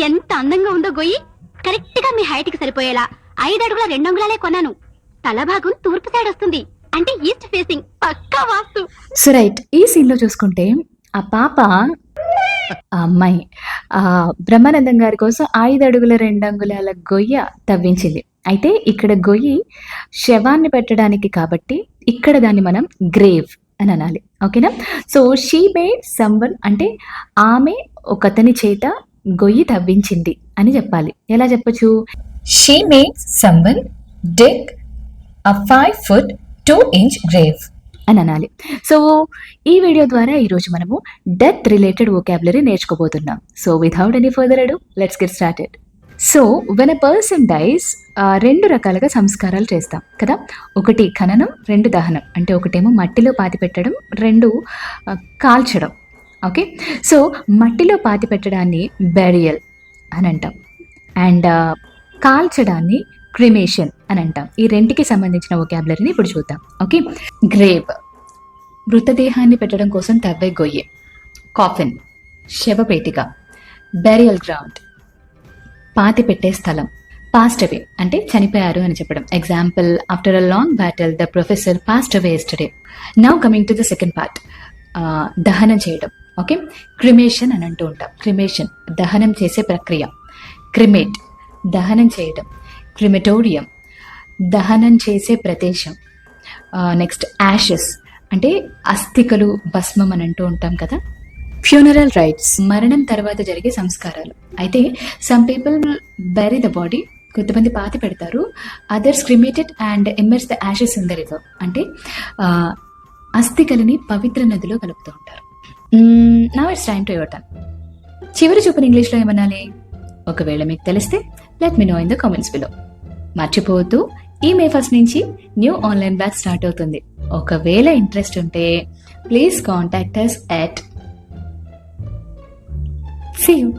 ఎంత అందంగా ఉందో గొయ్యి. కరెక్ట్ గా మీ హైట్ కి సరిపోయేలా 5 అడుగుల 2 అంగుళాలే కొన్నాను. తల భాగం తూర్పు సైడ్ వస్తుంది, అంటే ఈస్ట్ ఫేసింగ్, పక్కా వాస్తు. సో రైట్, ఈ సీన్ లో చూసుకుంటే ఆ పాప, ఆ అమ్మాయి బ్రహ్మానందం గారి కోసం 5 అడుగుల 2 అంగుళాల గొయ్య తవ్వించింది. అయితే ఇక్కడ గొయ్యి శవాన్ని పెట్టడానికి కాబట్టి ఇక్కడ దాన్ని మనం గ్రేవ్ అని అనాలి. ఓకేనా? సో షీ మేడ్ సంవన్ అంటే ఆమె ఒకతని చేత గొయ్యి తవ్వించింది అని చెప్పాలి. ఎలా చెప్పొచ్చు? She made someone dig a 5 foot 2 inch grave అని అనాలి. సో ఈ వీడియో ద్వారా ఈరోజు మనము డెత్ రిలేటెడ్ వొకాబులరీ నేర్చుకోబోతున్నాం. So without any further ado let's get started. So when a person dies 2 రకాలుగా సంస్కారాలు చేస్తాం కదా. ఒకటి ఖననం, 2 దహనం. అంటే ఒకటేమో మట్టిలో పాతి పెట్టడం, 2 కాల్చడం. ఓకే, సో మట్టిలో పాతి పెట్టడాన్ని బెరియల్ అని అంటాం, అండ్ కాల్చడాన్ని క్రిమేషన్ అని అంటాం. ఈ రెంటికి సంబంధించిన వొకాబులరీని ఇప్పుడు చూద్దాం. ఓకే, గ్రేవ్ మృతదేహాన్ని పెట్టడం కోసం తవ్వే గొయ్యి, కాఫిన్ శవపేటిక, బెరియల్ గ్రౌండ్ పాతి పెట్టే స్థలం, పాస్ట్ అవే అంటే చనిపోయారు అని చెప్పడం. Example, after a long battle the professor passed away yesterday. Now coming to the second part, దహనం చేయడం. ఓకే, క్రిమేషన్ అని అంటూ ఉంటాం. క్రిమేషన్ దహనం చేసే ప్రక్రియ. క్రిమేట్ దహనం చేయడం. క్రిమెటోరియం దహనం చేసే ప్రదేశం. నెక్స్ట్ యాషెస్ అంటే అస్థికలు, భస్మం అని అంటూ ఉంటాం కదా. ఫ్యూనరల్ రైట్స్ మరణం తర్వాత జరిగే సంస్కారాలు. అయితే some people bury the body, కొంతమంది పాతి పెడతారు. Others cremated and immerse the ashes in the river. అంటే అస్థికలని పవిత్ర నదిలో కలుపుతూ ఉంటారు. Now it's time to your turn. చివరి చూపుని ఇంగ్లీష్లో ఏమనాలి? ఒకవేళ మీకు తెలిస్తే let me know in the comments below. మర్చిపోవద్దు, ఈ May 1st నుంచి న్యూ ఆన్లైన్ బ్యాచ్ స్టార్ట్ అవుతుంది. ఒకవేళ ఇంట్రెస్ట్ ఉంటే please contact us at see you.